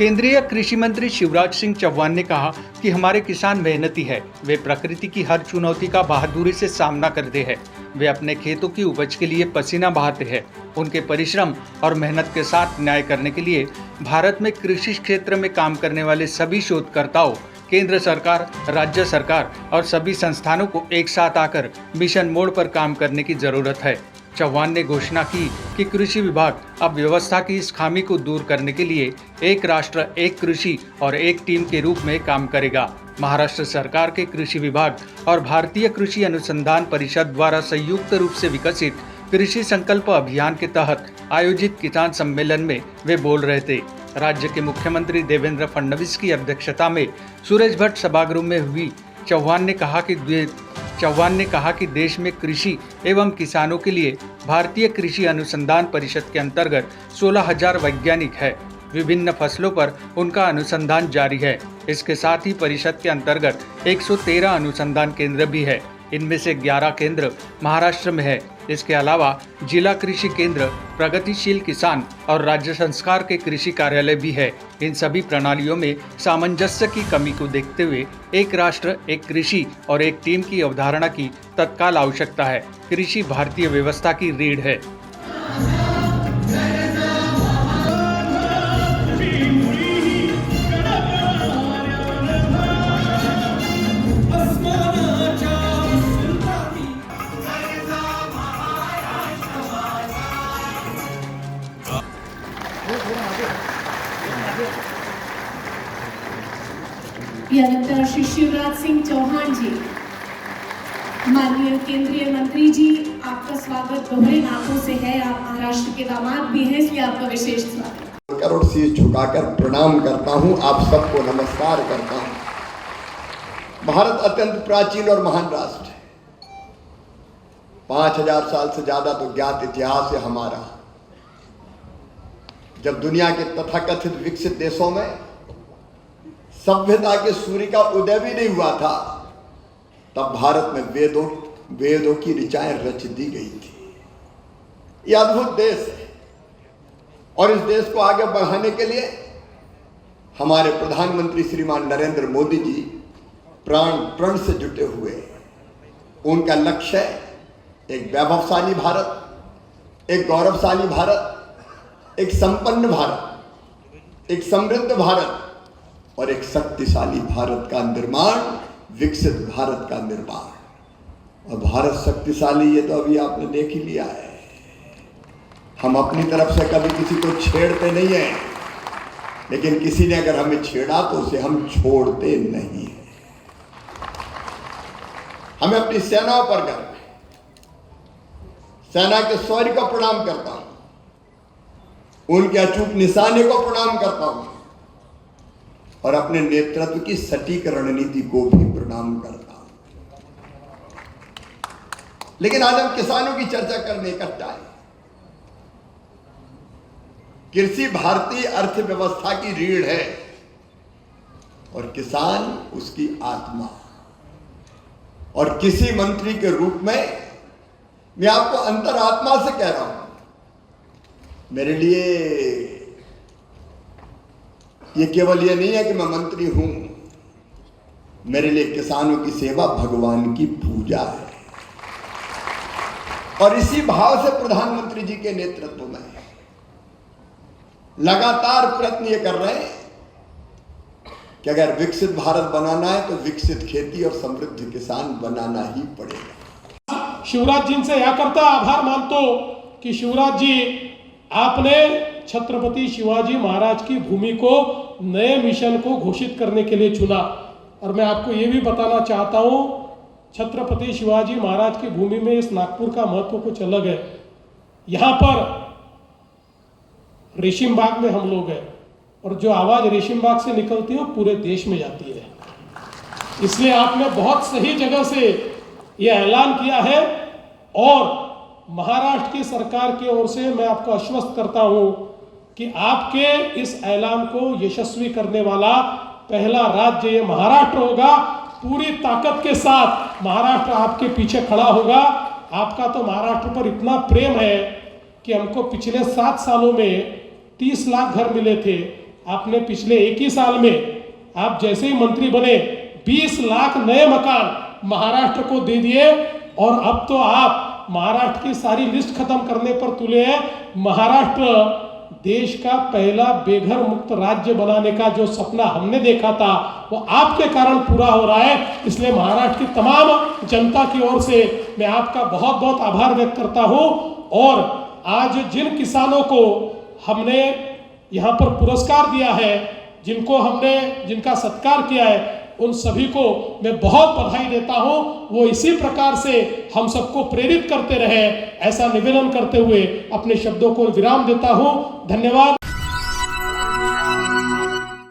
केंद्रीय कृषि मंत्री शिवराज सिंह चौहान ने कहा कि हमारे किसान मेहनती है, वे प्रकृति की हर चुनौती का बहादुरी से सामना करते हैं। वे अपने खेतों की उपज के लिए पसीना बहाते हैं। उनके परिश्रम और मेहनत के साथ न्याय करने के लिए भारत में कृषि क्षेत्र में काम करने वाले सभी शोधकर्ताओं, केंद्र सरकार, राज्य सरकार और सभी संस्थानों को एक साथ आकर मिशन मोड पर काम करने की जरूरत है। चौहान ने घोषणा की कि कृषि विभाग अब व्यवस्था की इस खामी को दूर करने के लिए एक राष्ट्र, एक कृषि और एक टीम के रूप में काम करेगा। महाराष्ट्र सरकार के कृषि विभाग और भारतीय कृषि अनुसंधान परिषद द्वारा संयुक्त रूप से विकसित कृषि संकल्प अभियान के तहत आयोजित किसान सम्मेलन में वे बोल रहे थे। राज्य के मुख्यमंत्री देवेंद्र फडणवीस की अध्यक्षता में सूरज भट्ट सभागृह में हुई चौहान ने कहा कि देश में कृषि एवं किसानों के लिए भारतीय कृषि अनुसंधान परिषद के अंतर्गत 16,000 वैज्ञानिक है। विभिन्न फसलों पर उनका अनुसंधान जारी है। इसके साथ ही परिषद के अंतर्गत 113 अनुसंधान केंद्र भी है। इनमें से 11 केंद्र महाराष्ट्र में है। इसके अलावा जिला कृषि केंद्र, प्रगतिशील किसान और राज्य संस्कार के कृषि कार्यालय भी है। इन सभी प्रणालियों में सामंजस्य की कमी को देखते हुए एक राष्ट्र, एक कृषि और एक टीम की अवधारणा की तत्काल आवश्यकता है। कृषि भारतीय व्यवस्था की रीढ़ है। यानंतर श्री शिवराज सिंह चौहान जी, माननीय केंद्रीय मंत्री जी, आपका स्वागत दोहरे नातों से है। आप महाराष्ट्र के दामाद भी हैं, इसलिए आपका विशेष स्वागत। करोड़ शीश झुकाकर प्रणाम करता हूं, आप सबको नमस्कार करता हूं। भारत अत्यंत प्राचीन और महान राष्ट्र है। 5,000 साल से ज्यादा तो ज्ञात इतिहास है हमारा। जब दुनिया के तथाकथित विकसित देशों में सभ्यता के सूर्य का उदय भी नहीं हुआ था, तब भारत में वेदों की ऋचाएं रच दी गई थी। यह अद्भुत देश है और इस देश को आगे बढ़ाने के लिए हमारे प्रधानमंत्री श्रीमान नरेंद्र मोदी जी प्राण प्रण से जुटे हुए हैं। उनका लक्ष्य है एक वैभवशाली भारत, एक गौरवशाली भारत, एक संपन्न भारत, एक समृद्ध भारत और एक शक्तिशाली भारत का निर्माण, विकसित भारत का निर्माण। और भारत शक्तिशाली, ये तो अभी आपने देख ही लिया है। हम अपनी तरफ से कभी किसी को छेड़ते नहीं हैं, लेकिन किसी ने अगर हमें छेड़ा तो उसे हम छोड़ते नहीं हैं। हमें अपनी सेनाओं पर गर्व है। सेना के शौर्य को प्रणाम करता हूं, उनके अचूक निशाने को प्रणाम करता हूं और अपने नेतृत्व की सटीक रणनीति को भी प्रणाम करता हूं। लेकिन आज हम किसानों की चर्चा करने इकट्ठा है। कृषि भारतीय अर्थव्यवस्था की रीढ़ है और किसान उसकी आत्मा। और किसी मंत्री के रूप में मैं आपको अंतरात्मा से कह रहा हूं, मेरे लिए ये केवल ये नहीं है कि मैं मंत्री हूं, मेरे लिए किसानों की सेवा भगवान की पूजा है। और इसी भाव से प्रधानमंत्री जी के नेतृत्व में लगातार प्रयत्न ये कर रहे हैं कि अगर विकसित भारत बनाना है तो विकसित खेती और समृद्ध किसान बनाना ही पड़ेगा। शिवराज जी से यह करता आभार मानतो कि शिवराज जी, आपने छत्रपति शिवाजी महाराज की भूमि को नए मिशन को घोषित करने के लिए चुना। और मैं आपको ये भी बताना चाहता हूँ, छत्रपति शिवाजी महाराज की भूमि में इस नागपुर का महत्व कुछ अलग है। यहाँ पर रेशम बाग में हम लोग हैं और जो आवाज़ रेशम बाग से निकलती है वो पूरे देश में जाती है। इसलिए आपने बहुत सही जगह से यह ऐलान किया है और महाराष्ट्र की सरकार की ओर से मैं आपको आश्वस्त करता हूं कि आपके इस ऐलान को यशस्वी करने वाला पहला राज्य ये महाराष्ट्र होगा। पूरी ताकत के साथ महाराष्ट्र आपके पीछे खड़ा होगा। आपका तो महाराष्ट्र पर इतना प्रेम है कि हमको पिछले 7 सालों में 30 लाख घर मिले थे। आपने पिछले एक ही साल में आप जैसे ही मंत्री बने 20 लाख नए मकान महाराष्ट्र को दे दिए और अब तो आप महाराष्ट्र की सारी लिस्ट खत्म करने पर तुले हैं। महाराष्ट्र देश का पहला बेघर मुक्त राज्य बनाने का जो सपना हमने देखा था वो आपके कारण पूरा हो रहा है। इसलिए महाराष्ट्र की तमाम जनता की ओर से मैं आपका बहुत बहुत आभार व्यक्त करता हूं। और आज जिन किसानों को हमने यहाँ पर पुरस्कार दिया है, जिनका सत्कार किया है, उन सभी को मैं बहुत बधाई देता हूं। वो इसी प्रकार से हम सबको प्रेरित करते रहे, ऐसा निवेदन करते हुए अपने शब्दों को विराम देता हूं। धन्यवाद।